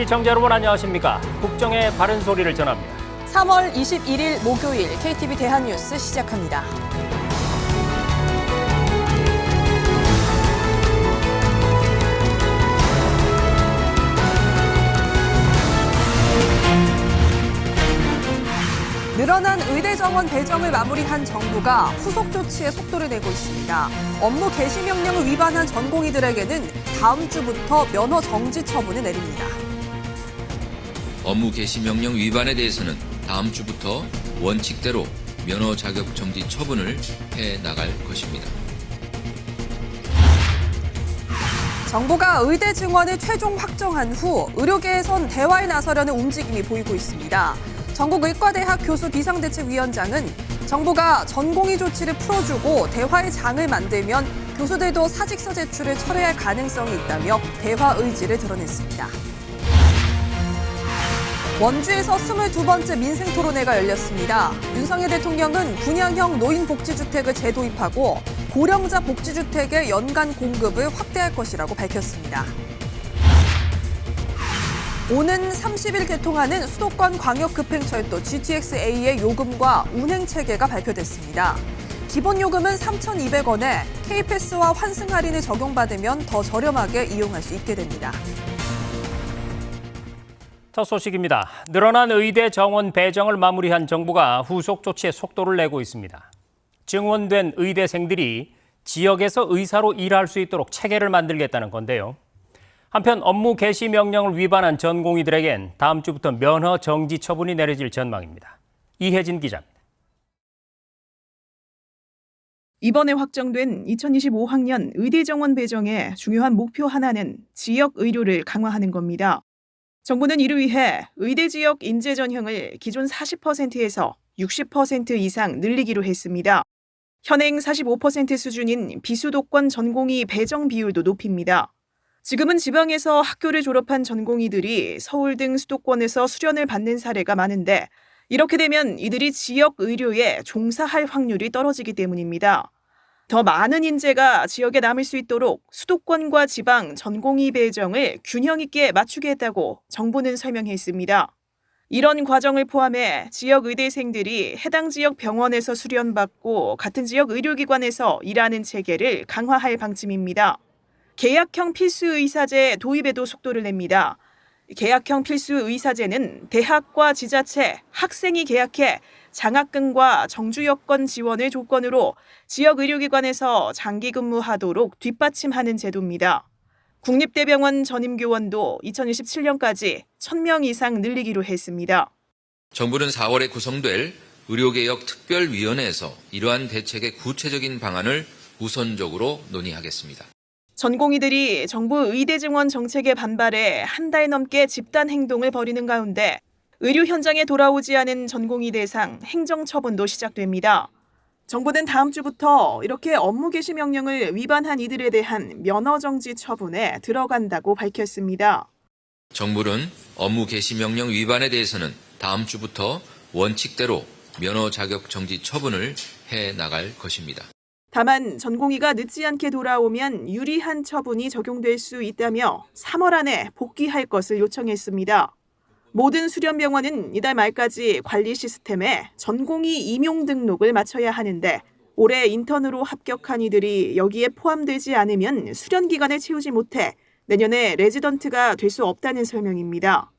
시청자 여러분 안녕하십니까? 국정의 바른 소리를 전합니다. 3월 21일 목요일 KTV 대한뉴스 시작합니다. 늘어난 의대 정원 배정을 마무리한 정부가 후속 조치에 속도를 내고 있습니다. 업무 개시 명령을 위반한 전공의들에게는 다음 주부터 면허 정지 처분을 내립니다. 업무 개시 명령 위반에 대해서는 다음 주부터 원칙대로 면허 자격 정지 처분을 해 나갈 것입니다. 정부가 의대 증원을 최종 확정한 후 의료계에선 대화에 나서려는 움직임이 보이고 있습니다. 전국의과대학 교수 비상대책위원장은 정부가 전공의 조치를 풀어주고 대화의 장을 만들면 교수들도 사직서 제출을 철회할 가능성이 있다며 대화 의지를 드러냈습니다. 원주에서 22번째 민생토론회가 열렸습니다. 윤석열 대통령은 분양형 노인복지주택을 재도입하고 고령자 복지주택의 연간 공급을 확대할 것이라고 밝혔습니다. 오는 30일 개통하는 수도권 광역급행철도 GTX-A의 요금과 운행체계가 발표됐습니다. 기본 요금은 3,200원에 K패스와 환승 할인을 적용받으면 더 저렴하게 이용할 수 있게 됩니다. 첫 소식입니다. 늘어난 의대 정원 배정을 마무리한 정부가 후속 조치에 속도를 내고 있습니다. 증원된 의대생들이 지역에서 의사로 일할 수 있도록 체계를 만들겠다는 건데요. 한편 업무 개시 명령을 위반한 전공의들에겐 다음 주부터 면허 정지 처분이 내려질 전망입니다. 이혜진 기자입니다. 이번에 확정된 2025학년 의대 정원 배정의 중요한 목표 하나는 지역 의료를 강화하는 겁니다. 정부는 이를 위해 의대 지역 인재 전형을 기존 40%에서 60% 이상 늘리기로 했습니다. 현행 45% 수준인 비수도권 전공의 배정 비율도 높입니다. 지금은 지방에서 학교를 졸업한 전공의들이 서울 등 수도권에서 수련을 받는 사례가 많은데 이렇게 되면 이들이 지역 의료에 종사할 확률이 떨어지기 때문입니다. 더 많은 인재가 지역에 남을 수 있도록 수도권과 지방 전공의 배정을 균형 있게 맞추겠다고 정부는 설명했습니다. 이런 과정을 포함해 지역 의대생들이 해당 지역 병원에서 수련받고 같은 지역 의료기관에서 일하는 체계를 강화할 방침입니다. 계약형 필수의사제 도입에도 속도를 냅니다. 계약형 필수의사제는 대학과 지자체, 학생이 계약해 장학금과 정주 여건 지원을 조건으로 지역 의료기관에서 장기 근무하도록 뒷받침하는 제도입니다. 국립대병원 전임교원도 2027년까지 1,000명 이상 늘리기로 했습니다. 정부는 4월에 구성될 의료개혁 특별위원회에서 이러한 대책의 구체적인 방안을 우선적으로 논의하겠습니다. 전공의들이 정부 의대 증원 정책에 반발해 한 달 넘게 집단 행동을 벌이는 가운데 의료 현장에 돌아오지 않은 전공의 대상 행정 처분도 시작됩니다. 정부는 다음 주부터 이렇게 업무 개시 명령을 위반한 이들에 대한 면허 정지 처분에 들어간다고 밝혔습니다. 정부는 업무 개시 명령 위반에 대해서는 다음 주부터 원칙대로 면허 자격 정지 처분을 해 나갈 것입니다. 다만 전공의가 늦지 않게 돌아오면 유리한 처분이 적용될 수 있다며 3월 안에 복귀할 것을 요청했습니다. 모든 수련병원은 이달 말까지 관리 시스템에 전공의 임용 등록을 마쳐야 하는데 올해 인턴으로 합격한 이들이 여기에 포함되지 않으면 수련 기간을 채우지 못해 내년에 레지던트가 될 수 없다는 설명입니다.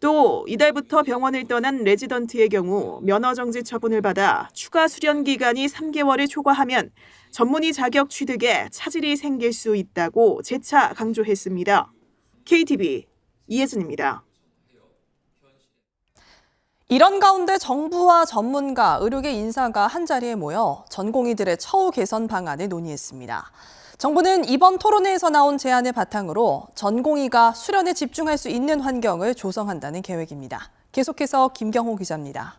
또 이달부터 병원을 떠난 레지던트의 경우 면허 정지 처분을 받아 추가 수련 기간이 3개월을 초과하면 전문의 자격 취득에 차질이 생길 수 있다고 재차 강조했습니다. KTV 이혜진입니다. 이런 가운데 정부와 전문가, 의료계 인사가 한자리에 모여 전공의들의 처우 개선 방안을 논의했습니다. 정부는 이번 토론회에서 나온 제안을 바탕으로 전공의가 수련에 집중할 수 있는 환경을 조성한다는 계획입니다. 계속해서 김경호 기자입니다.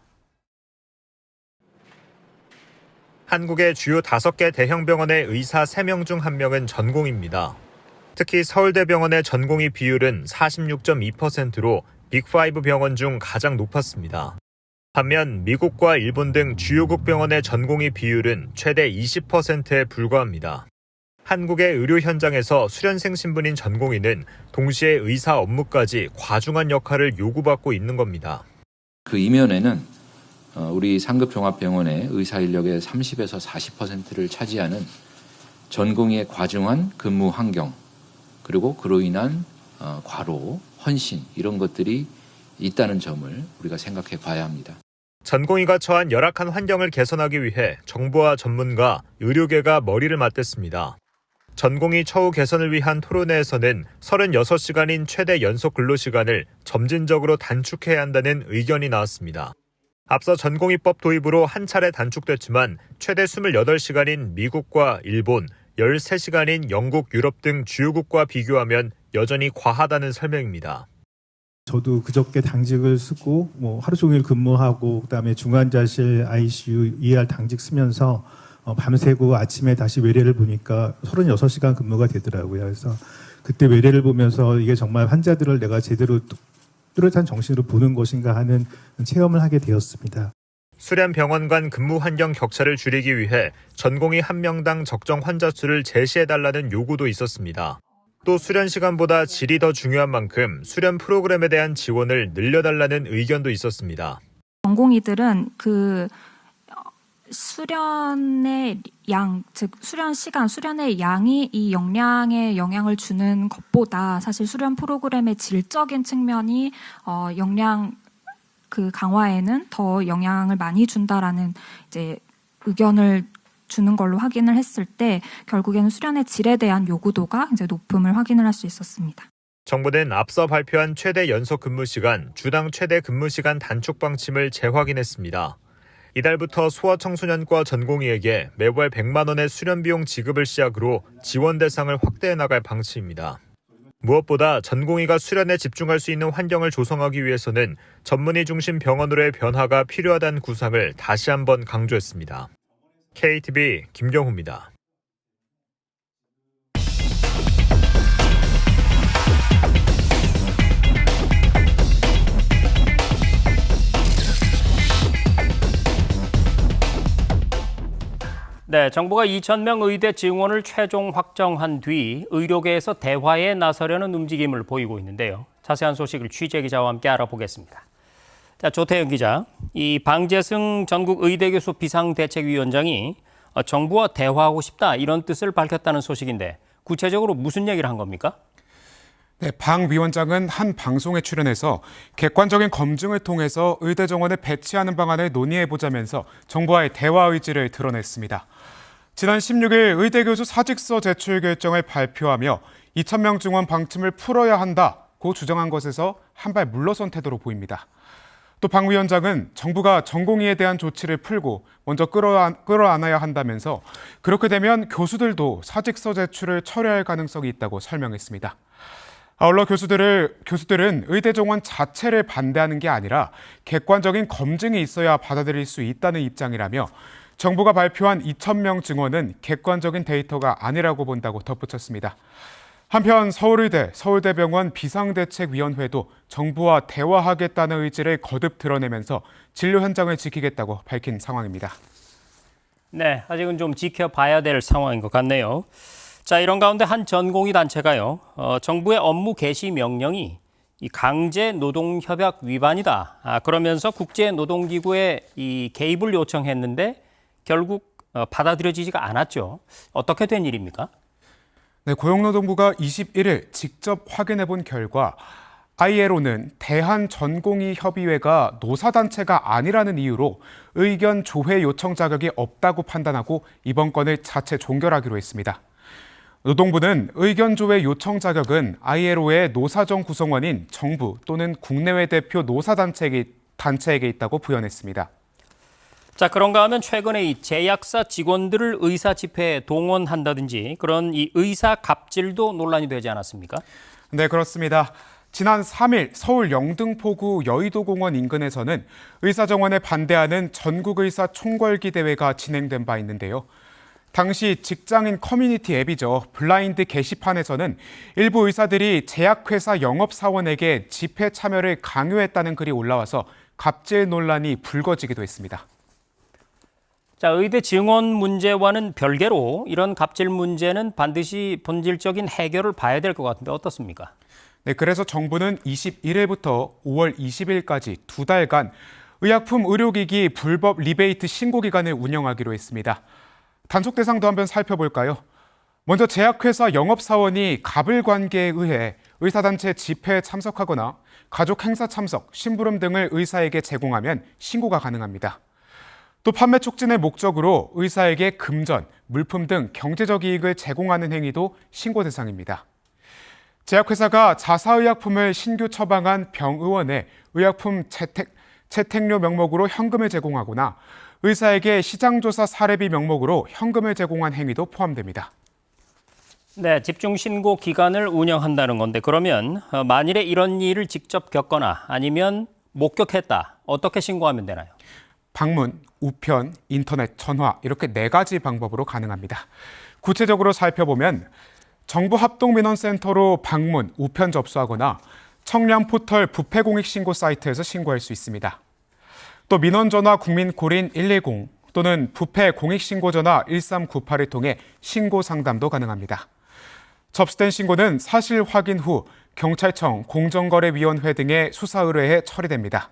한국의 주요 5개 대형 병원의 의사 3명 중 1명은 전공입니다. 특히 서울대병원의 전공의 비율은 46.2%로 빅5 병원 중 가장 높았습니다. 반면 미국과 일본 등 주요국 병원의 전공의 비율은 최대 20%에 불과합니다. 한국의 의료 현장에서 수련생 신분인 전공의는 동시에 의사 업무까지 과중한 역할을 요구받고 있는 겁니다. 그 이면에는 우리 상급종합병원의 의사 인력의 30에서 40%를 차지하는 전공의의 과중한 근무 환경, 그리고 그로 인한 과로, 헌신 이런 것들이 있다는 점을 우리가 생각해 봐야 합니다. 전공의가 처한 열악한 환경을 개선하기 위해 정부와 전문가, 의료계가 머리를 맞댔습니다. 전공의 처우 개선을 위한 토론회에서는 36시간인 최대 연속 근로시간을 점진적으로 단축해야 한다는 의견이 나왔습니다. 앞서 전공의법 도입으로 한 차례 단축됐지만 최대 28시간인 미국과 일본, 13시간인 영국, 유럽 등 주요국과 비교하면 여전히 과하다는 설명입니다. 저도 그저께 당직을 쓰고 하루 종일 근무하고 그다음에 중환자실, ICU, ER 당직 쓰면서 밤새고 아침에 다시 외래를 보니까 36시간 근무가 되더라고요. 그래서 그때 외래를 보면서 이게 정말 환자들을 내가 제대로 뚜렷한 정신으로 보는 것인가 하는 체험을 하게 되었습니다. 수련 병원 간 근무 환경 격차를 줄이기 위해 전공의 한 명당 적정 환자 수를 제시해달라는 요구도 있었습니다. 또 수련 시간보다 질이 더 중요한 만큼 수련 프로그램에 대한 지원을 늘려달라는 의견도 있었습니다. 전공의들은 그 수련의 양, 즉 수련 시간, 수련의 양이 이 역량에 영향을 주는 것보다 사실 수련 프로그램의 질적인 측면이 역량 그 강화에는 더 영향을 많이 준다라는 이제 의견을 주는 걸로 확인을 했을 때 결국에는 수련의 질에 대한 요구도가 이제 높음을 확인을 할 수 있었습니다. 정부는 앞서 발표한 최대 연속 근무 시간, 주당 최대 근무 시간 단축 방침을 재확인했습니다. 이달부터 소아청소년과 전공의에게 매월 100만 원의 수련 비용 지급을 시작으로 지원 대상을 확대해 나갈 방침입니다. 무엇보다 전공의가 수련에 집중할 수 있는 환경을 조성하기 위해서는 전문의 중심 병원으로의 변화가 필요하다는 구상을 다시 한번 강조했습니다. KTV 김경호입니다. 네, 정부가 2,000명 의대 증원을 최종 확정한 뒤 의료계에서 대화에 나서려는 움직임을 보이고 있는데요. 자세한 소식을 취재 기자와 함께 알아보겠습니다. 자, 조태영 기자, 이 방재승 전국 의대교수 비상대책위원장이 정부와 대화하고 싶다 이런 뜻을 밝혔다는 소식인데 구체적으로 무슨 얘기를 한 겁니까? 네, 방 위원장은 한 방송에 출연해서 객관적인 검증을 통해서 의대 정원을 배치하는 방안을 논의해보자면서 정부와의 대화 의지를 드러냈습니다. 지난 16일 의대 교수 사직서 제출 결정을 발표하며 2,000명 증원 방침을 풀어야 한다고 주장한 것에서 한 발 물러선 태도로 보입니다. 또 방 위원장은 정부가 전공의에 대한 조치를 풀고 먼저 끌어안아야 한다면서 그렇게 되면 교수들도 사직서 제출을 철회할 가능성이 있다고 설명했습니다. 아울러 교수들은 의대 정원 자체를 반대하는 게 아니라 객관적인 검증이 있어야 받아들일 수 있다는 입장이라며 정부가 발표한 2,000명 증원은 객관적인 데이터가 아니라고 본다고 덧붙였습니다. 한편 서울의대, 서울대병원 비상대책위원회도 정부와 대화하겠다는 의지를 거듭 드러내면서 진료 현장을 지키겠다고 밝힌 상황입니다. 네, 아직은 좀 지켜봐야 될 상황인 것 같네요. 자, 이런 가운데 한 전공의 단체가요, 정부의 업무 개시 명령이 이 강제 노동협약 위반이다. 그러면서 국제노동기구에 이 개입을 요청했는데 결국 받아들여지지가 않았죠. 어떻게 된 일입니까? 네, 고용노동부가 21일 직접 확인해 본 결과 ILO는 대한전공의협의회가 노사단체가 아니라는 이유로 의견 조회 요청 자격이 없다고 판단하고 이번 건을 자체 종결하기로 했습니다. 노동부는 의견 조회 요청 자격은 ILO의 노사정 구성원인 정부 또는 국내외 대표 노사단체에게 있다고 부연했습니다. 자, 그런가 하면 최근에 이 제약사 직원들을 의사 집회에 동원한다든지 그런 이 의사 갑질도 논란이 되지 않았습니까? 네, 그렇습니다. 지난 3일 서울 영등포구 여의도공원 인근에서는 의사정원에 반대하는 전국의사 총궐기 대회가 진행된 바 있는데요. 당시 직장인 커뮤니티 앱이죠. 블라인드 게시판에서는 일부 의사들이 제약회사 영업사원에게 집회 참여를 강요했다는 글이 올라와서 갑질 논란이 불거지기도 했습니다. 자, 의대 증원 문제와는 별개로 이런 갑질 문제는 반드시 본질적인 해결을 봐야 될 것 같은데 어떻습니까? 네, 그래서 정부는 21일부터 5월 20일까지 2달간 의약품 의료기기 불법 리베이트 신고 기간을 운영하기로 했습니다. 단속 대상도 한번 살펴볼까요? 먼저 제약회사 영업사원이 갑을 관계에 의해 의사단체 집회에 참석하거나 가족 행사 참석, 심부름 등을 의사에게 제공하면 신고가 가능합니다. 또 판매 촉진의 목적으로 의사에게 금전, 물품 등 경제적 이익을 제공하는 행위도 신고 대상입니다. 제약회사가 자사의약품을 신규 처방한 병의원에 의약품 채택료 명목으로 현금을 제공하거나 의사에게 시장조사 사례비 명목으로 현금을 제공한 행위도 포함됩니다. 네, 집중신고 기간을 운영한다는 건데 그러면 만일에 이런 일을 직접 겪거나 아니면 목격했다, 어떻게 신고하면 되나요? 방문, 우편, 인터넷, 전화 이렇게 4가지 방법으로 가능합니다. 구체적으로 살펴보면 정부 합동민원센터로 방문, 우편 접수하거나 청량 포털 부패공익신고 사이트에서 신고할 수 있습니다. 또 민원전화 국민고린 110 또는 부패공익신고전화 1398을 통해 신고 상담도 가능합니다. 접수된 신고는 사실 확인 후 경찰청, 공정거래위원회 등의 수사 의뢰에 처리됩니다.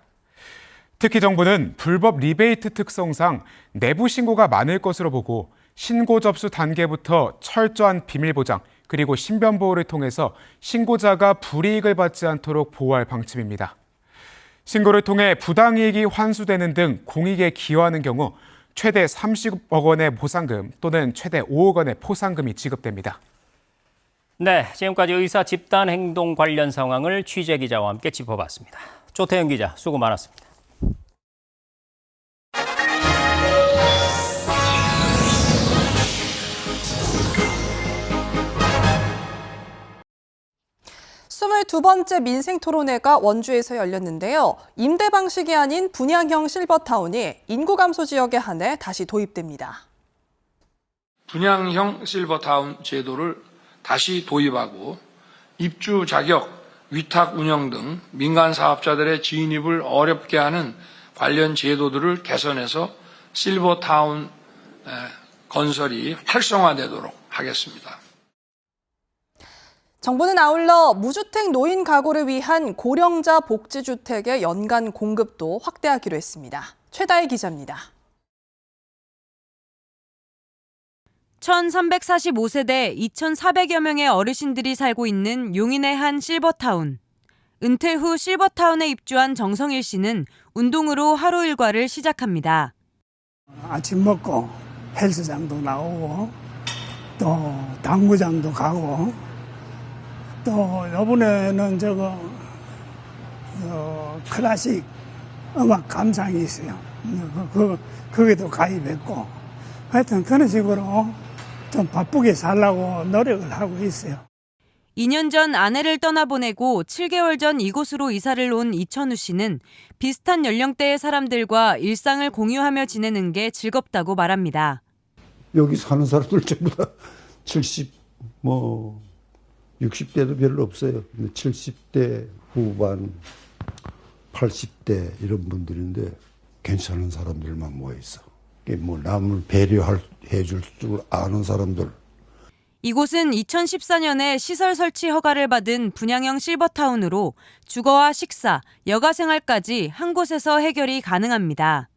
특히 정부는 불법 리베이트 특성상 내부 신고가 많을 것으로 보고 신고 접수 단계부터 철저한 비밀 보장 그리고 신변 보호를 통해서 신고자가 불이익을 받지 않도록 보호할 방침입니다. 신고를 통해 부당이익이 환수되는 등 공익에 기여하는 경우 최대 30억 원의 보상금 또는 최대 5억 원의 포상금이 지급됩니다. 네, 지금까지 의사 집단 행동 관련 상황을 취재 기자와 함께 짚어봤습니다. 조태영 기자, 수고 많았습니다. 두 번째 민생토론회가 원주에서 열렸는데요. 임대 방식이 아닌 분양형 실버타운이 인구 감소 지역에 한해 다시 도입됩니다. 분양형 실버타운 제도를 다시 도입하고 입주 자격, 위탁 운영 등 민간 사업자들의 진입을 어렵게 하는 관련 제도들을 개선해서 실버타운 건설이 활성화되도록 하겠습니다. 정부는 아울러 무주택 노인 가구를 위한 고령자 복지주택의 연간 공급도 확대하기로 했습니다. 최다희 기자입니다. 1345세대 2400여 명의 어르신들이 살고 있는 용인의 한 실버타운. 은퇴 후 실버타운에 입주한 정성일 씨는 운동으로 하루 일과를 시작합니다. 아침 먹고 헬스장도 나오고 또 당구장도 가고 또 이번에는 클래식 음악 감상이 있어요. 거기도 가입했고 하여튼 그런 식으로 좀 바쁘게 살려고 노력을 하고 있어요. 2년 전 아내를 떠나보내고 7개월 전 이곳으로 이사를 온 이천우 씨는 비슷한 연령대의 사람들과 일상을 공유하며 지내는 게 즐겁다고 말합니다. 여기 사는 사람들 전부 다 60대도 별로 없어요. 70대 후반, 80대 이런 분들인데 괜찮은 사람들만 모여 있어. 남을 배려해줄 줄 아는 사람들. 이곳은 2014년에 시설 설치 허가를 받은 분양형 실버타운으로 주거와 식사, 여가 생활까지 한 곳에서 해결이 가능합니다.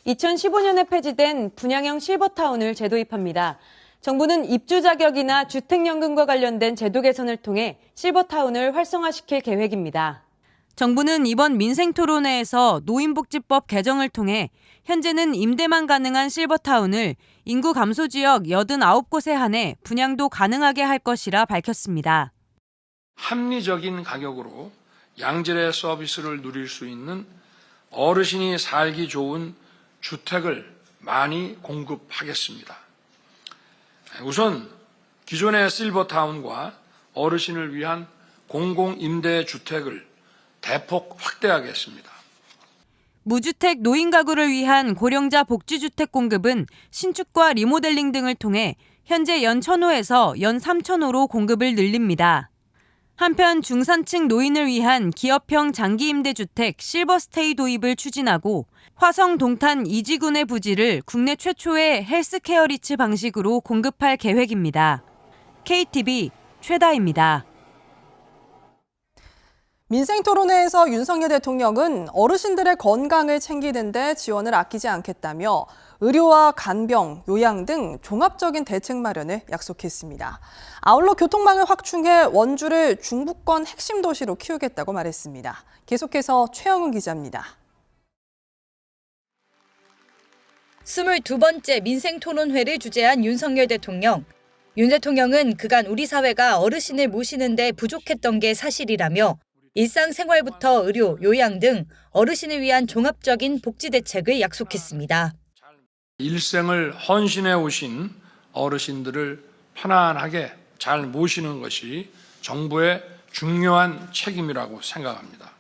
2015년에 폐지된 분양형 실버타운을 재도입합니다. 정부는 입주 자격이나 주택연금과 관련된 제도 개선을 통해 실버타운을 활성화시킬 계획입니다. 정부는 이번 민생토론회에서 노인복지법 개정을 통해 현재는 임대만 가능한 실버타운을 인구 감소 지역 89곳에 한해 분양도 가능하게 할 것이라 밝혔습니다. 합리적인 가격으로 양질의 서비스를 누릴 수 있는 어르신이 살기 좋은 주택을 많이 공급하겠습니다. 우선 기존의 실버타운과 어르신을 위한 공공임대주택을 대폭 확대하겠습니다. 무주택 노인 가구를 위한 고령자 복지주택 공급은 신축과 리모델링 등을 통해 현재 연 1,000호에서 연 3,000호로 공급을 늘립니다. 한편 중산층 노인을 위한 기업형 장기임대주택 실버스테이 도입을 추진하고 화성 동탄 이지군의 부지를 국내 최초의 헬스케어 리츠 방식으로 공급할 계획입니다. KTV 최다입니다. 민생토론회에서 윤석열 대통령은 어르신들의 건강을 챙기는 데 지원을 아끼지 않겠다며 의료와 간병, 요양 등 종합적인 대책 마련을 약속했습니다. 아울러 교통망을 확충해 원주를 중부권 핵심 도시로 키우겠다고 말했습니다. 계속해서 최영은 기자입니다. 22번째 민생토론회를 주재한 윤석열 대통령. 윤 대통령은 그간 우리 사회가 어르신을 모시는 데 부족했던 게 사실이라며 일상생활부터 의료, 요양 등 어르신을 위한 종합적인 복지 대책을 약속했습니다. 일생을 헌신해 오신 어르신들을 편안하게 잘 모시는 것이 정부의 중요한 책임이라고 생각합니다.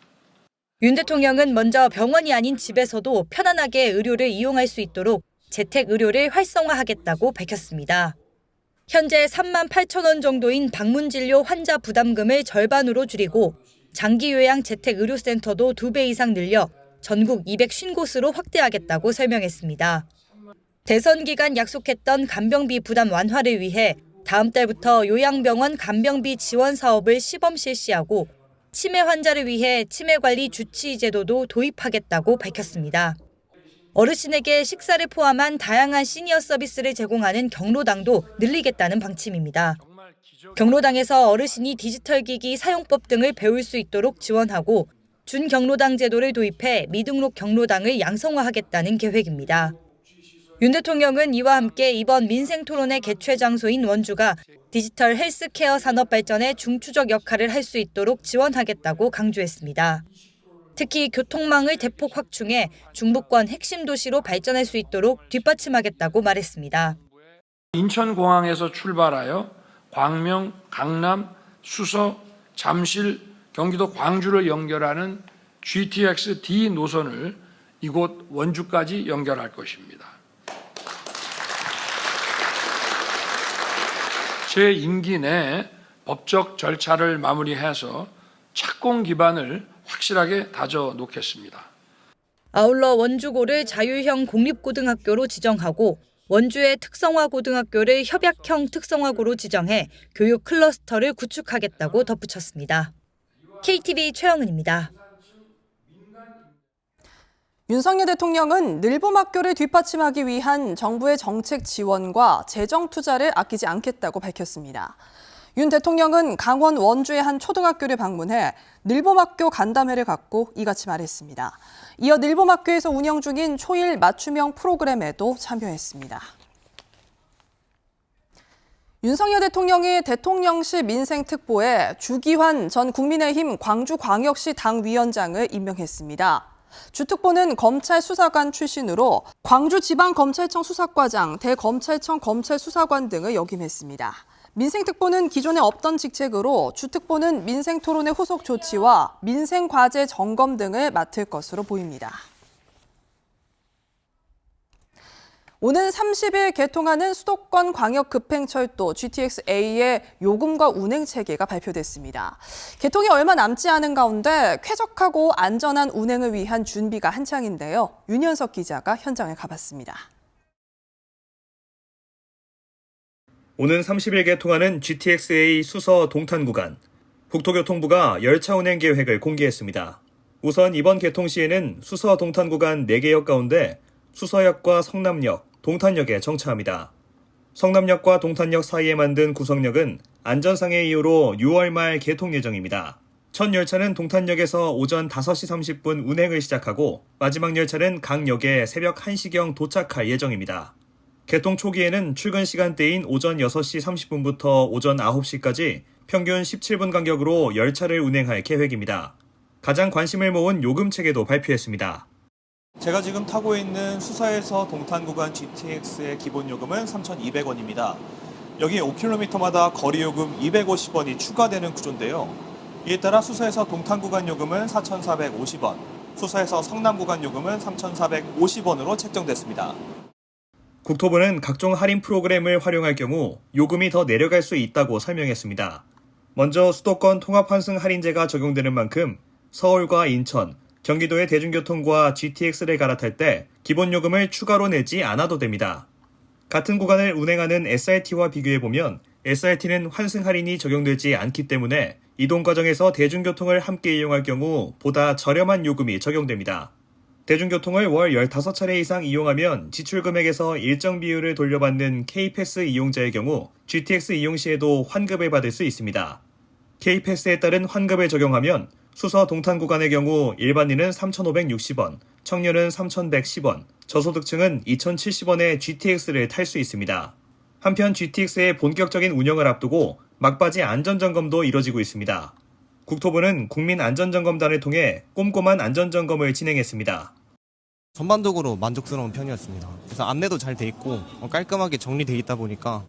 윤 대통령은 먼저 병원이 아닌 집에서도 편안하게 의료를 이용할 수 있도록 재택의료를 활성화하겠다고 밝혔습니다. 현재 3만 8천 원 정도인 방문진료 환자 부담금을 절반으로 줄이고 장기요양 재택의료센터도 2배 이상 늘려 전국 250곳으로 확대하겠다고 설명했습니다. 대선 기간 약속했던 간병비 부담 완화를 위해 다음 달부터 요양병원 간병비 지원 사업을 시범 실시하고 치매 환자를 위해 치매관리 주치의 제도도 도입하겠다고 밝혔습니다. 어르신에게 식사를 포함한 다양한 시니어 서비스를 제공하는 경로당도 늘리겠다는 방침입니다. 경로당에서 어르신이 디지털 기기 사용법 등을 배울 수 있도록 지원하고 준경로당 제도를 도입해 미등록 경로당을 양성화하겠다는 계획입니다. 윤 대통령은 이와 함께 이번 민생토론의 개최 장소인 원주가 디지털 헬스케어 산업 발전에 중추적 역할을 할 수 있도록 지원하겠다고 강조했습니다. 특히 교통망을 대폭 확충해 중부권 핵심 도시로 발전할 수 있도록 뒷받침하겠다고 말했습니다. 인천공항에서 출발하여 광명, 강남, 수서, 잠실, 경기도 광주를 연결하는 GTX-D 노선을 이곳 원주까지 연결할 것입니다. 제 임기 내에 법적 절차를 마무리해서 착공 기반을 확실하게 다져 놓겠습니다. 아울러 원주고를 자율형 공립고등학교로 지정하고 원주의 특성화 고등학교를 협약형 특성화고로 지정해 교육 클러스터를 구축하겠다고 덧붙였습니다. KTV 최영은입니다. 윤석열 대통령은 늘봄학교를 뒷받침하기 위한 정부의 정책 지원과 재정 투자를 아끼지 않겠다고 밝혔습니다. 윤 대통령은 강원 원주의 한 초등학교를 방문해 늘봄학교 간담회를 갖고 이같이 말했습니다. 이어 늘봄학교에서 운영 중인 초일 맞춤형 프로그램에도 참여했습니다. 윤석열 대통령이 대통령실 민생특보에 주기환 전 국민의힘 광주광역시 당위원장을 임명했습니다. 주특보는 검찰 수사관 출신으로 광주지방검찰청 수사과장, 대검찰청 검찰수사관 등을 역임했습니다. 민생특보는 기존에 없던 직책으로 주특보는 민생토론의 후속 조치와 민생과제 점검 등을 맡을 것으로 보입니다. 오는 30일 개통하는 수도권 광역급행철도 GTX-A의 요금과 운행 체계가 발표됐습니다. 개통이 얼마 남지 않은 가운데 쾌적하고 안전한 운행을 위한 준비가 한창인데요. 윤현석 기자가 현장에 가봤습니다. 오는 30일 개통하는 GTX-A 수서 동탄 구간. 국토교통부가 열차 운행 계획을 공개했습니다. 우선 이번 개통 시에는 수서 동탄 구간 4개역 가운데 수서역과 성남역, 동탄역에 정차합니다. 성남역과 동탄역 사이에 만든 구성역은 안전상의 이유로 6월 말 개통 예정입니다. 첫 열차는 동탄역에서 오전 5시 30분 운행을 시작하고 마지막 열차는 각 역에 새벽 1시경 도착할 예정입니다. 개통 초기에는 출근 시간대인 오전 6시 30분부터 오전 9시까지 평균 17분 간격으로 열차를 운행할 계획입니다. 가장 관심을 모은 요금 체계도 발표했습니다. 제가 지금 타고 있는 수서에서 동탄 구간 GTX의 기본 요금은 3,200원입니다. 여기 5km마다 거리 요금 250원이 추가되는 구조인데요. 이에 따라 수서에서 동탄 구간 요금은 4,450원, 수서에서 성남 구간 요금은 3,450원으로 책정됐습니다. 국토부는 각종 할인 프로그램을 활용할 경우 요금이 더 내려갈 수 있다고 설명했습니다. 먼저 수도권 통합환승 할인제가 적용되는 만큼 서울과 인천, 경기도의 대중교통과 GTX를 갈아탈 때 기본요금을 추가로 내지 않아도 됩니다. 같은 구간을 운행하는 SRT와 비교해보면 SRT는 환승 할인이 적용되지 않기 때문에 이동 과정에서 대중교통을 함께 이용할 경우 보다 저렴한 요금이 적용됩니다. 대중교통을 월 15차례 이상 이용하면 지출 금액에서 일정 비율을 돌려받는 K패스 이용자의 경우 GTX 이용 시에도 환급을 받을 수 있습니다. K패스에 따른 환급을 적용하면 수서 동탄 구간의 경우 일반인은 3,560원, 청년은 3,110원, 저소득층은 2,070원의 GTX를 탈 수 있습니다. 한편 GTX의 본격적인 운영을 앞두고 막바지 안전점검도 이뤄지고 있습니다. 국토부는 국민안전점검단을 통해 꼼꼼한 안전점검을 진행했습니다. 전반적으로 만족스러운 편이었습니다. 그래서 안내도 잘 돼 있고 깔끔하게 정리돼 있다 보니까.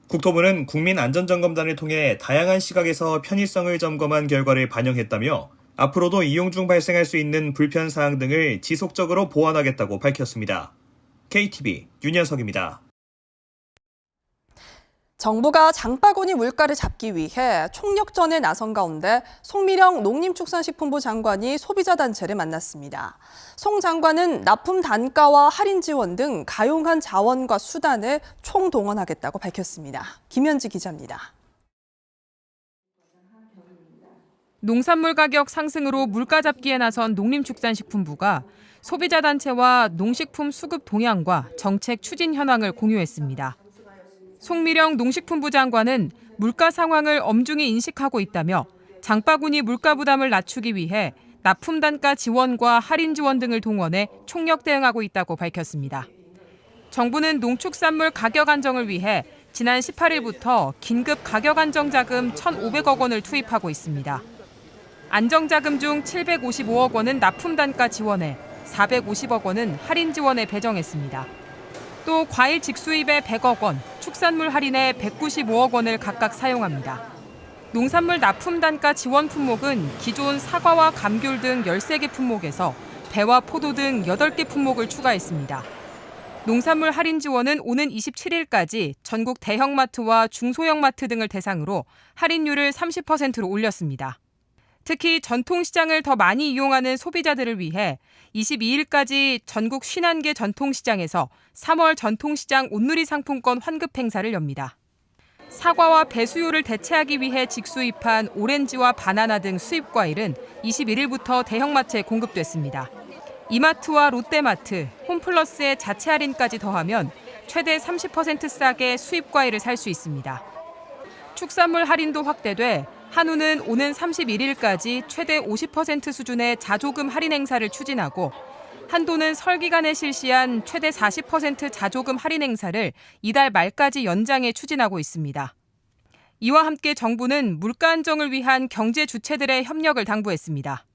국토부는 국민안전점검단을 통해 다양한 시각에서 편의성을 점검한 결과를 반영했다며 앞으로도 이용 중 발생할 수 있는 불편사항 등을 지속적으로 보완하겠다고 밝혔습니다. KTV 윤현석입니다. 정부가 장바구니 물가를 잡기 위해 총력전에 나선 가운데 송미령 농림축산식품부 장관이 소비자단체를 만났습니다. 송 장관은 납품 단가와 할인 지원 등 가용한 자원과 수단을 총동원하겠다고 밝혔습니다. 김현지 기자입니다. 농산물 가격 상승으로 물가 잡기에 나선 농림축산식품부가 소비자단체와 농식품 수급 동향과 정책 추진 현황을 공유했습니다. 송미령 농식품부 장관은 물가 상황을 엄중히 인식하고 있다며 장바구니 물가 부담을 낮추기 위해 납품 단가 지원과 할인 지원 등을 동원해 총력 대응하고 있다고 밝혔습니다. 정부는 농축산물 가격 안정을 위해 지난 18일부터 긴급 가격 안정 자금 1,500억 원을 투입하고 있습니다. 안정자금 중 755억 원은 납품 단가 지원에 450억 원은 할인 지원에 배정했습니다. 또 과일 직수입에 100억 원, 축산물 할인에 195억 원을 각각 사용합니다. 농산물 납품 단가 지원 품목은 기존 사과와 감귤 등 13개 품목에서 배와 포도 등 8개 품목을 추가했습니다. 농산물 할인 지원은 오는 27일까지 전국 대형마트와 중소형 마트 등을 대상으로 할인율을 30%로 올렸습니다. 특히 전통시장을 더 많이 이용하는 소비자들을 위해 22일까지 전국 51개 전통시장에서 3월 전통시장 온누리 상품권 환급 행사를 엽니다. 사과와 배 수요를 대체하기 위해 직수입한 오렌지와 바나나 등 수입과일은 21일부터 대형마트에 공급됐습니다. 이마트와 롯데마트, 홈플러스의 자체 할인까지 더하면 최대 30% 싸게 수입과일을 살 수 있습니다. 축산물 할인도 확대돼 한우는 오는 31일까지 최대 50% 수준의 자조금 할인 행사를 추진하고 한도는 설 기간에 실시한 최대 40% 자조금 할인 행사를 이달 말까지 연장해 추진하고 있습니다. 이와 함께 정부는 물가 안정을 위한 경제 주체들의 협력을 당부했습니다.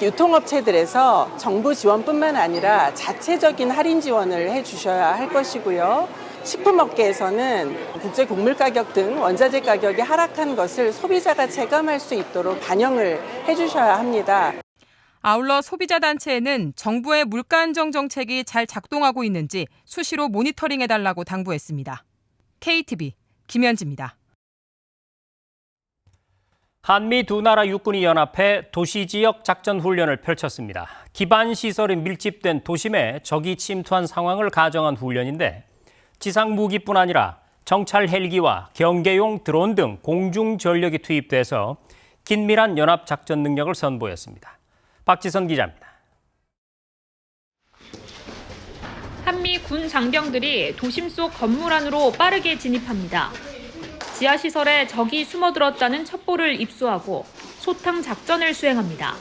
유통업체들에서 정부 지원뿐만 아니라 자체적인 할인 지원을 해주셔야 할 것이고요. 식품업계에서는 국제 곡물 가격 등 원자재 가격이 하락한 것을 소비자가 체감할 수 있도록 반영을 해주셔야 합니다. 아울러 소비자단체에는 정부의 물가 안정 정책이 잘 작동하고 있는지 수시로 모니터링해달라고 당부했습니다. KTV 김현지입니다. 한미 두 나라 육군이 연합해 도시지역 작전 훈련을 펼쳤습니다. 기반 시설이 밀집된 도심에 적이 침투한 상황을 가정한 훈련인데 지상 무기뿐 아니라 정찰 헬기와 경계용 드론 등 공중 전력이 투입돼서 긴밀한 연합 작전 능력을 선보였습니다. 박지선 기자입니다. 한미 군 장병들이 도심 속 건물 안으로 빠르게 진입합니다. 지하시설에 적이 숨어들었다는 첩보를 입수하고 소탕 작전을 수행합니다.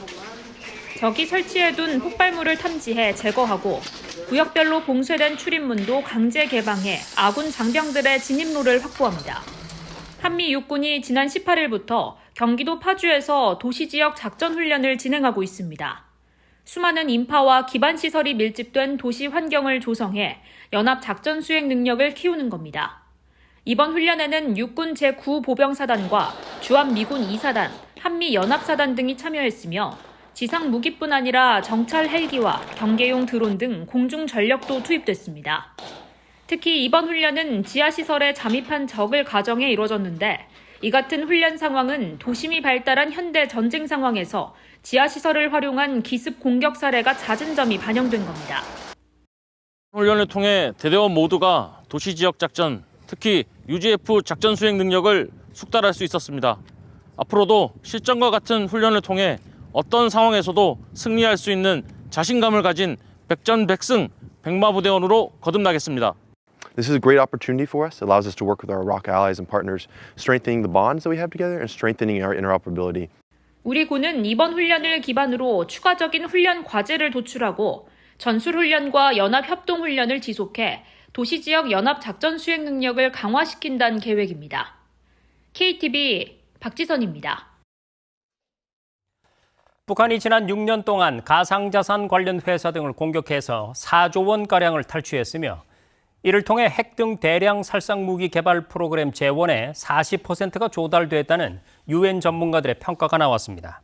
적이 설치해둔 폭발물을 탐지해 제거하고 구역별로 봉쇄된 출입문도 강제 개방해 아군 장병들의 진입로를 확보합니다. 한미 육군이 지난 18일부터 경기도 파주에서 도시지역 작전훈련을 진행하고 있습니다. 수많은 인파와 기반시설이 밀집된 도시 환경을 조성해 연합 작전 수행 능력을 키우는 겁니다. 이번 훈련에는 육군 제9보병사단과 주한미군 2사단, 한미연합사단 등이 참여했으며 지상 무기뿐 아니라 정찰 헬기와 경계용 드론 등 공중 전력도 투입됐습니다. 특히 이번 훈련은 지하시설에 잠입한 적을 가정해 이루어졌는데 이 같은 훈련 상황은 도심이 발달한 현대 전쟁 상황에서 지하시설을 활용한 기습 공격 사례가 잦은 점이 반영된 겁니다. 훈련을 통해 대대원 모두가 도시 지역 작전, 특히 UGF 작전 수행 능력을 숙달할 수 있었습니다. 앞으로도 실전과 같은 훈련을 통해 어떤 상황에서도 승리할 수 있는 자신감을 가진 백전백승 백마부대원으로 거듭나겠습니다. This is a great opportunity for us. It allows us to work with our Iraq allies and partners, strengthening the bonds that we have together and strengthening our interoperability. 우리 군은 이번 훈련을 기반으로 추가적인 훈련 과제를 도출하고 전술훈련과 연합협동훈련을 지속해 도시지역 연합작전 수행 능력을 강화시킨다는 계획입니다. KTV 박지선입니다. 북한이 지난 6년 동안 가상자산 관련 회사 등을 공격해서 4조 원가량을 탈취했으며 이를 통해 핵 등 대량 살상무기 개발 프로그램 재원의 40%가 조달됐다는 유엔 전문가들의 평가가 나왔습니다.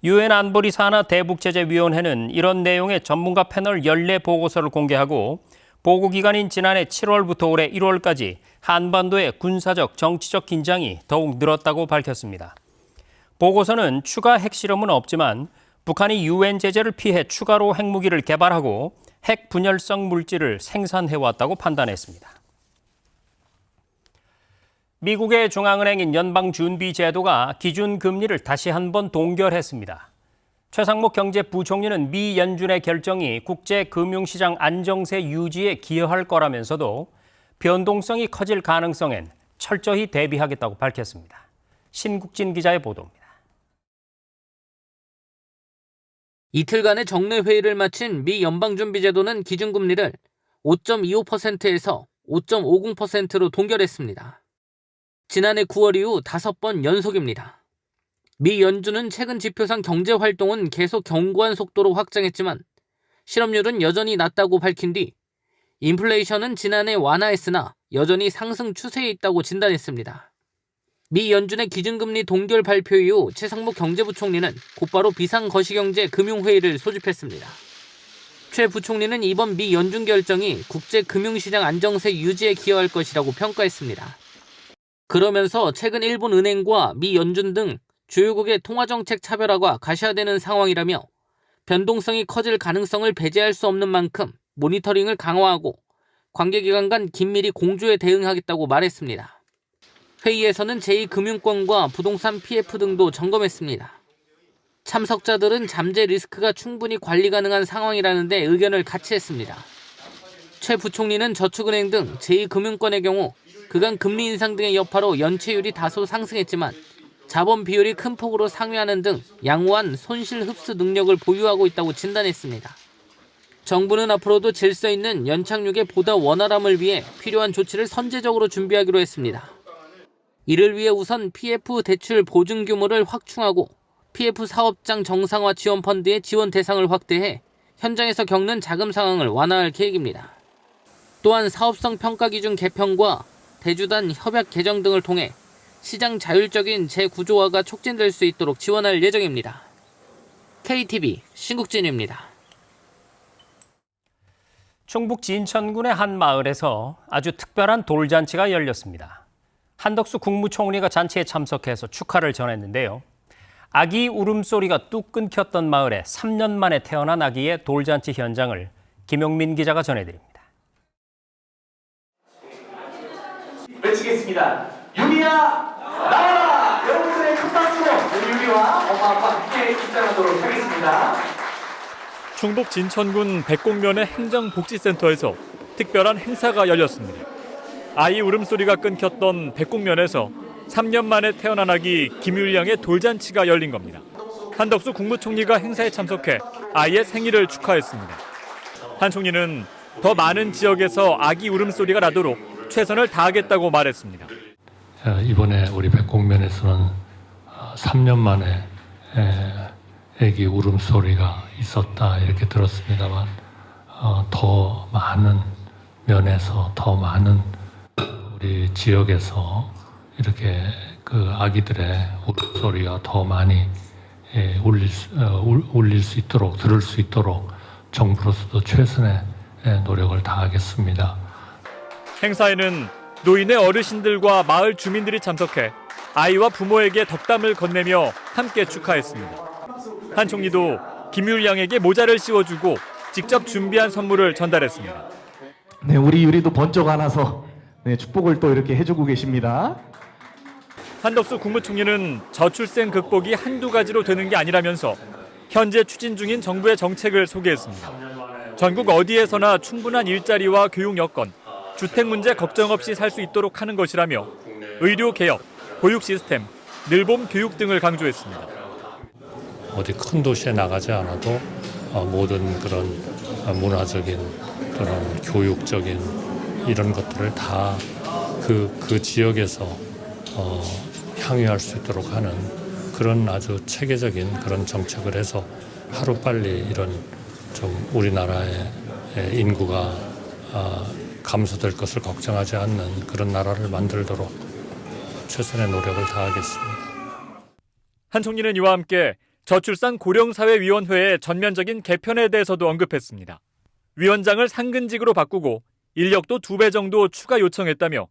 유엔 안보리 산하 대북제재위원회는 이런 내용의 전문가 패널 연례 보고서를 공개하고 보고기간인 지난해 7월부터 올해 1월까지 한반도의 군사적, 정치적 긴장이 더욱 늘었다고 밝혔습니다. 보고서는 추가 핵실험은 없지만 북한이 유엔 제재를 피해 추가로 핵무기를 개발하고 핵 분열성 물질을 생산해왔다고 판단했습니다. 미국의 중앙은행인 연방준비제도가 기준금리를 다시 한번 동결했습니다. 최상목 경제부총리는 미 연준의 결정이 국제금융시장 안정세 유지에 기여할 거라면서도 변동성이 커질 가능성엔 철저히 대비하겠다고 밝혔습니다. 신국진 기자의 보도입니다. 이틀간의 정례 회의를 마친 미 연방준비제도는 기준금리를 5.25%에서 5.50%로 동결했습니다. 지난해 9월 이후 5번 연속입니다. 미 연준은 최근 지표상 경제활동은 계속 견고한 속도로 확장했지만 실업률은 여전히 낮다고 밝힌 뒤 인플레이션은 지난해 완화했으나 여전히 상승 추세에 있다고 진단했습니다. 미 연준의 기준금리 동결 발표 이후 최상목 경제부총리는 곧바로 비상거시경제 금융회의를 소집했습니다. 최 부총리는 이번 미 연준 결정이 국제금융시장 안정세 유지에 기여할 것이라고 평가했습니다. 그러면서 최근 일본 은행과 미 연준 등 주요국의 통화정책 차별화가 가시화되는 상황이라며 변동성이 커질 가능성을 배제할 수 없는 만큼 모니터링을 강화하고 관계기관 간 긴밀히 공조에 대응하겠다고 말했습니다. 회의에서는 제2금융권과 부동산 PF 등도 점검했습니다. 참석자들은 잠재 리스크가 충분히 관리 가능한 상황이라는 데 의견을 같이 했습니다. 최 부총리는 저축은행 등 제2금융권의 경우 그간 금리 인상 등의 여파로 연체율이 다소 상승했지만 자본 비율이 큰 폭으로 상회하는 등 양호한 손실 흡수 능력을 보유하고 있다고 진단했습니다. 정부는 앞으로도 질서 있는 연착륙의 보다 원활함을 위해 필요한 조치를 선제적으로 준비하기로 했습니다. 이를 위해 우선 PF 대출 보증 규모를 확충하고 PF 사업장 정상화 지원 펀드의 지원 대상을 확대해 현장에서 겪는 자금 상황을 완화할 계획입니다. 또한 사업성 평가 기준 개편과 대주단 협약 개정 등을 통해 시장 자율적인 재구조화가 촉진될 수 있도록 지원할 예정입니다. KTV 신국진입니다. 충북 진천군의 한 마을에서 아주 특별한 돌잔치가 열렸습니다. 한덕수 국무총리가 잔치에 참석해서 축하를 전했는데요. 아기 울음소리가 뚝 끊겼던 마을에 3년 만에 태어난 아기의 돌잔치 현장을 김용민 기자가 전해드립니다. 외치겠습니다. 유미야 나와라! 여러분들의 큰 박수로 유미와 엄마 아빠 함께 입장하도록 하겠습니다. 충북 진천군 백곡면의 행정복지센터에서 특별한 행사가 열렸습니다. 아이 울음소리가 끊겼던 백곡면에서 3년 만에 태어난 아기 김율양의 돌잔치가 열린 겁니다. 한덕수 국무총리가 행사에 참석해 아이의 생일을 축하했습니다. 한 총리는 더 많은 지역에서 아기 울음소리가 나도록 최선을 다하겠다고 말했습니다. 이번에 우리 백곡면에서는 3년 만에 아기 울음소리가 있었다 이렇게 들었습니다만 더 많은 면에서 더 많은 우리 지역에서 이렇게 그 아기들의 울음소리가 더 많이 울릴 수 있도록 들을 수 있도록 정부로서도 최선의 노력을 다하겠습니다. 행사에는 노인의 어르신들과 마을 주민들이 참석해 아이와 부모에게 덕담을 건네며 함께 축하했습니다. 한 총리도 김유리 양에게 모자를 씌워주고 직접 준비한 선물을 전달했습니다. 네, 우리 유리도 번쩍 안아서 축복을 또 이렇게 해주고 계십니다. 한덕수 국무총리는 저출생 극복이 한두 가지로 되는 게 아니라면서 현재 추진 중인 정부의 정책을 소개했습니다. 전국 어디에서나 충분한 일자리와 교육 여건, 주택 문제 걱정 없이 살 수 있도록 하는 것이라며 의료 개혁, 보육 시스템, 늘봄 교육 등을 강조했습니다. 어디 큰 도시에 나가지 않아도 모든 그런 문화적인 또는 교육적인 이런 것들을 다 그 지역에서 향유할 수 있도록 하는 그런 아주 체계적인 그런 정책을 해서 하루빨리 이런 좀 우리나라의 인구가 감소될 것을 걱정하지 않는 그런 나라를 만들도록 최선의 노력을 다하겠습니다. 한 총리는 이와 함께 저출산 고령사회위원회의 전면적인 개편에 대해서도 언급했습니다. 위원장을 상근직으로 바꾸고 인력도 2배 정도 추가 요청했다며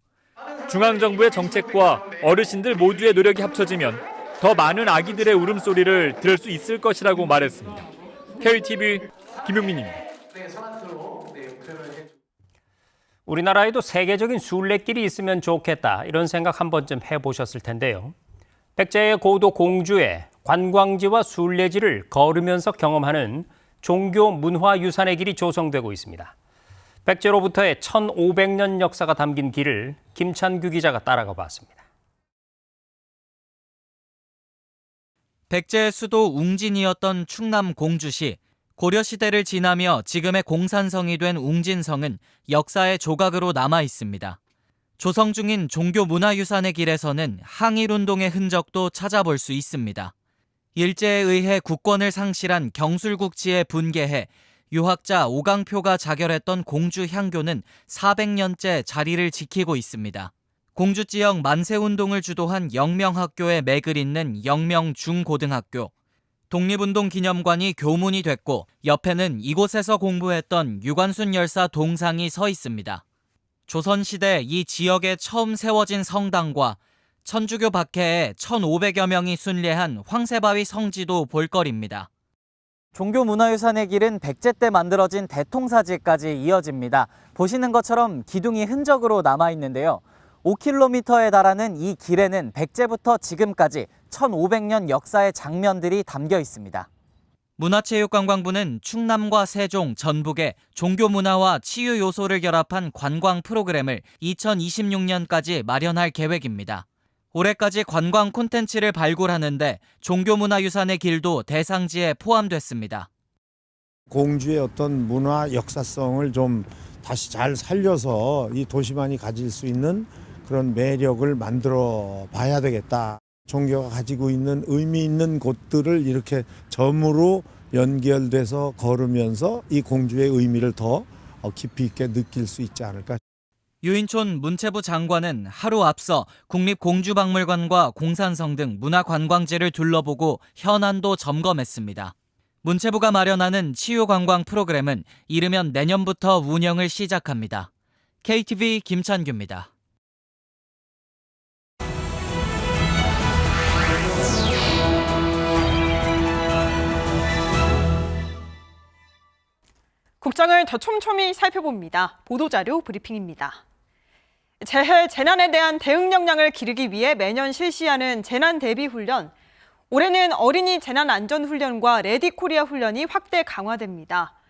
중앙정부의 정책과 어르신들 모두의 노력이 합쳐지면 더 많은 아기들의 울음소리를 들을 수 있을 것이라고 말했습니다. KTV 김용민입니다. 우리나라에도 세계적인 순례길이 있으면 좋겠다 이런 생각 한 번쯤 해보셨을 텐데요. 백제의 고도 공주에 관광지와 순례지를 걸으면서 경험하는 종교 문화유산의 길이 조성되고 있습니다. 백제로부터의 1500년 역사가 담긴 길을 김찬규 기자가 따라가 봤습니다. 백제의 수도 웅진이었던 충남 공주시. 고려시대를 지나며 지금의 공산성이 된 웅진성은 역사의 조각으로 남아 있습니다. 조성 중인 종교문화유산의 길에서는 항일운동의 흔적도 찾아볼 수 있습니다. 일제에 의해 국권을 상실한 경술국지에 분개해 유학자 오강표가 자결했던 공주 향교는 400년째 자리를 지키고 있습니다. 공주 지역 만세운동을 주도한 영명학교에 맥을 잇는 영명중고등학교. 독립운동 기념관이 교문이 됐고 옆에는 이곳에서 공부했던 유관순 열사 동상이 서 있습니다. 조선시대 이 지역에 처음 세워진 성당과 천주교 박해에 1,500여 명이 순례한 황새바위 성지도 볼거리입니다. 종교문화유산의 길은 백제 때 만들어진 대통사지까지 이어집니다. 보시는 것처럼 기둥이 흔적으로 남아있는데요. 5km에 달하는 이 길에는 백제부터 지금까지 1,500년 역사의 장면들이 담겨 있습니다. 문화체육관광부는 충남과 세종, 전북에 종교문화와 치유 요소를 결합한 관광 프로그램을 2026년까지 마련할 계획입니다. 올해까지 관광 콘텐츠를 발굴하는데 종교문화유산의 길도 대상지에 포함됐습니다. 공주의 어떤 문화 역사성을 좀 다시 잘 살려서 이 도시만이 가질 수 있는 그런 매력을 만들어 봐야 되겠다. 종교가 가지고 있는 의미 있는 곳들을 이렇게 점으로 연결돼서 걸으면서 이 공주의 의미를 더 깊이 있게 느낄 수 있지 않을까. 유인촌 문체부 장관은 하루 앞서 국립공주박물관과 공산성 등 문화관광지를 둘러보고 현안도 점검했습니다. 문체부가 마련하는 치유관광 프로그램은 이르면 내년부터 운영을 시작합니다. KTV 김찬규입니다. 국장을 더 촘촘히 살펴봅니다. 보도자료 브리핑입니다. 재해, 재난에 대한 대응 역량을 기르기 위해 매년 실시하는 재난 대비 훈련. 올해는 어린이 재난안전훈련과 레디코리아 훈련이 확대 강화됩니다.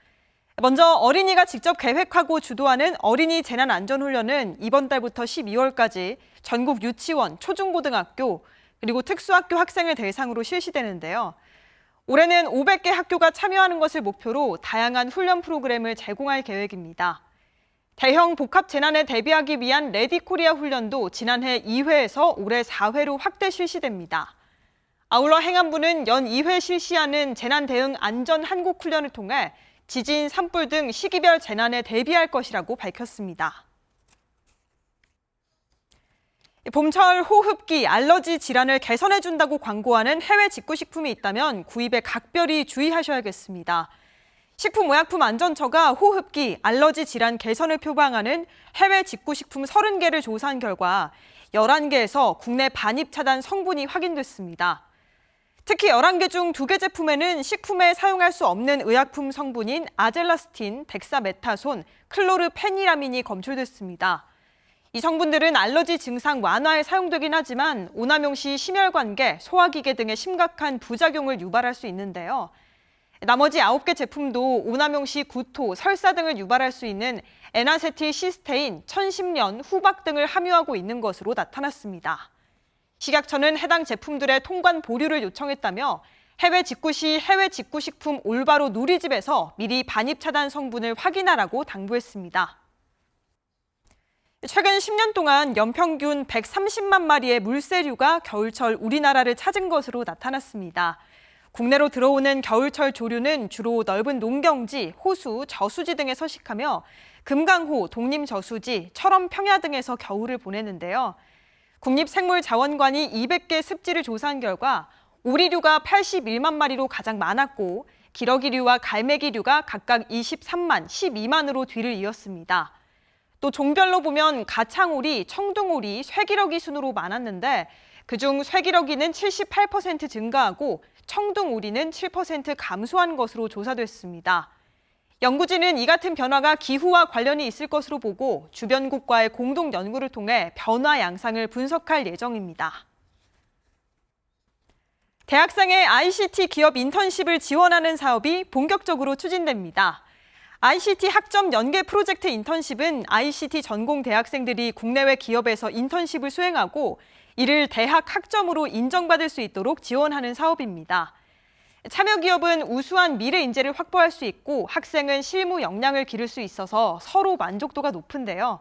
먼저 어린이가 직접 계획하고 주도하는 어린이 재난안전훈련은 이번 달부터 12월까지 전국 유치원, 초중고등학교, 그리고 특수학교 학생을 대상으로 실시되는데요. 올해는 500개 학교가 참여하는 것을 목표로 다양한 훈련 프로그램을 제공할 계획입니다. 대형 복합 재난에 대비하기 위한 레디코리아 훈련도 지난해 2회에서 올해 4회로 확대 실시됩니다. 아울러 행안부는 연 2회 실시하는 재난 대응 안전 한국 훈련을 통해 지진, 산불 등 시기별 재난에 대비할 것이라고 밝혔습니다. 봄철 호흡기, 알러지 질환을 개선해준다고 광고하는 해외 직구식품이 있다면 구입에 각별히 주의하셔야겠습니다. 식품의약품안전처가 호흡기, 알러지 질환 개선을 표방하는 해외 직구식품 30개를 조사한 결과 11개에서 국내 반입 차단 성분이 확인됐습니다. 특히 11개 중 2개 제품에는 식품에 사용할 수 없는 의약품 성분인 아젤라스틴, 덱사메타손, 클로르페니라민이 검출됐습니다. 이 성분들은 알러지 증상 완화에 사용되긴 하지만 오남용 시 심혈관계, 소화기계 등의 심각한 부작용을 유발할 수 있는데요. 나머지 9개 제품도 오남용 시 구토, 설사 등을 유발할 수 있는 에나세틸시스테인, 천심련, 후박 등을 함유하고 있는 것으로 나타났습니다. 식약처는 해당 제품들의 통관 보류를 요청했다며 해외 직구 시 해외 직구식품 올바로 누리집에서 미리 반입 차단 성분을 확인하라고 당부했습니다. 최근 10년 동안 연평균 130만 마리의 물새류가 겨울철 우리나라를 찾은 것으로 나타났습니다. 국내로 들어오는 겨울철 조류는 주로 넓은 농경지, 호수, 저수지 등에 서식하며 금강호, 독림저수지, 철원평야 등에서 겨울을 보내는데요. 국립생물자원관이 200개 습지를 조사한 결과 오리류가 81만 마리로 가장 많았고 기러기류와 갈매기류가 각각 23만, 12만으로 뒤를 이었습니다. 또 종별로 보면 가창오리, 청둥오리, 쇠기러기 순으로 많았는데 그중 쇠기러기는 78% 증가하고 청둥오리는 7% 감소한 것으로 조사됐습니다. 연구진은 이 같은 변화가 기후와 관련이 있을 것으로 보고 주변국과의 공동 연구를 통해 변화 양상을 분석할 예정입니다. 대학생의 ICT 기업 인턴십을 지원하는 사업이 본격적으로 추진됩니다. ICT 학점 연계 프로젝트 인턴십은 ICT 전공 대학생들이 국내외 기업에서 인턴십을 수행하고 이를 대학 학점으로 인정받을 수 있도록 지원하는 사업입니다. 참여 기업은 우수한 미래 인재를 확보할 수 있고 학생은 실무 역량을 기를 수 있어서 서로 만족도가 높은데요.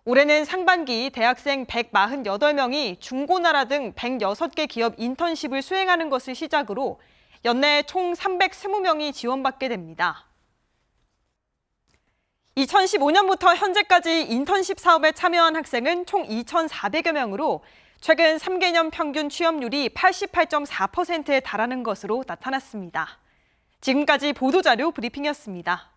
올해는 상반기 대학생 148명이 중고나라 등 106개 기업 인턴십을 수행하는 것을 시작으로 연내 총 320명이 지원받게 됩니다. 2015년부터 현재까지 인턴십 사업에 참여한 학생은 총 2,400여 명으로 최근 3개년 평균 취업률이 88.4%에 달하는 것으로 나타났습니다. 지금까지 보도자료 브리핑이었습니다.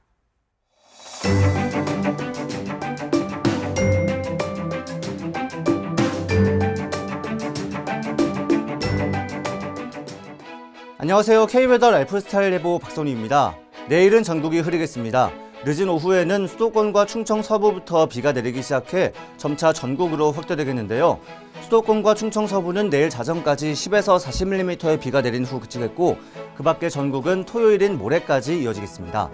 안녕하세요. K웨더 라이프스타일 예보 박선우입니다. 내일은 전국이 흐리겠습니다. 늦은 오후에는 수도권과 충청 서부부터 비가 내리기 시작해 점차 전국으로 확대되겠는데요. 수도권과 충청 서부는 내일 자정까지 10에서 40mm의 비가 내린 후 그치겠고 그 밖에 전국은 토요일인 모레까지 이어지겠습니다.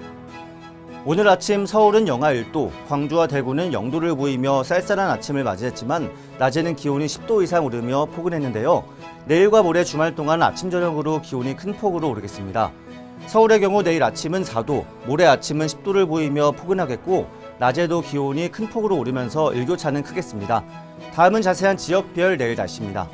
오늘 아침 서울은 영하 1도, 광주와 대구는 0도를 보이며 쌀쌀한 아침을 맞이했지만 낮에는 기온이 10도 이상 오르며 포근했는데요. 내일과 모레 주말 동안 아침 저녁으로 기온이 큰 폭으로 오르겠습니다. 서울의 경우 내일 아침은 4도, 모레 아침은 10도를 보이며 포근하겠고 낮에도 기온이 큰 폭으로 오르면서 일교차는 크겠습니다. 다음은 자세한 지역별 내일 날씨입니다.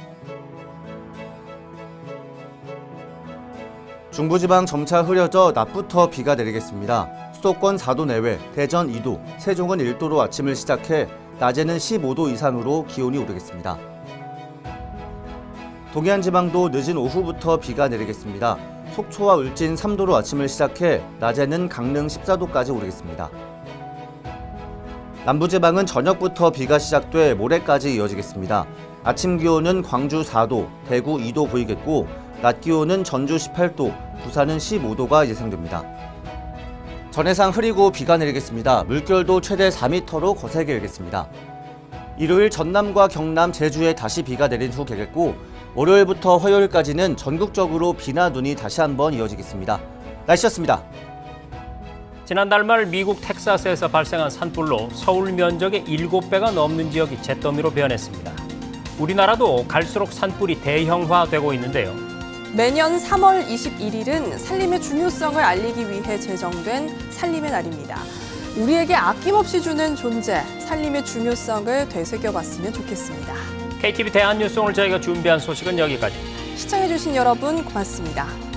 중부지방 점차 흐려져 낮부터 비가 내리겠습니다. 수도권 4도 내외, 대전 2도, 세종은 1도로 아침을 시작해 낮에는 15도 이상으로 기온이 오르겠습니다. 동해안 지방도 늦은 오후부터 비가 내리겠습니다. 속초와 울진 3도로 아침을 시작해 낮에는 강릉 14도까지 오르겠습니다. 남부지방은 저녁부터 비가 시작돼 모레까지 이어지겠습니다. 아침 기온은 광주 4도, 대구 2도 보이겠고 낮 기온은 전주 18도, 부산은 15도가 예상됩니다. 전해상 흐리고 비가 내리겠습니다. 물결도 최대 4m로 거세게 일겠습니다. 일요일 전남과 경남, 제주에 다시 비가 내린 후 개겠고 월요일부터 화요일까지는 전국적으로 비나 눈이 다시 한번 이어지겠습니다. 날씨였습니다. 지난달 말 미국 텍사스에서 발생한 산불로 서울 면적의 7배가 넘는 지역이 잿더미로 변했습니다. 우리나라도 갈수록 산불이 대형화되고 있는데요. 매년 3월 21일은 산림의 중요성을 알리기 위해 제정된 산림의 날입니다. 우리에게 아낌없이 주는 존재, 산림의 중요성을 되새겨봤으면 좋겠습니다. KTV 대한뉴스 오늘 저희가 준비한 소식은 여기까지. 시청해주신 여러분 고맙습니다.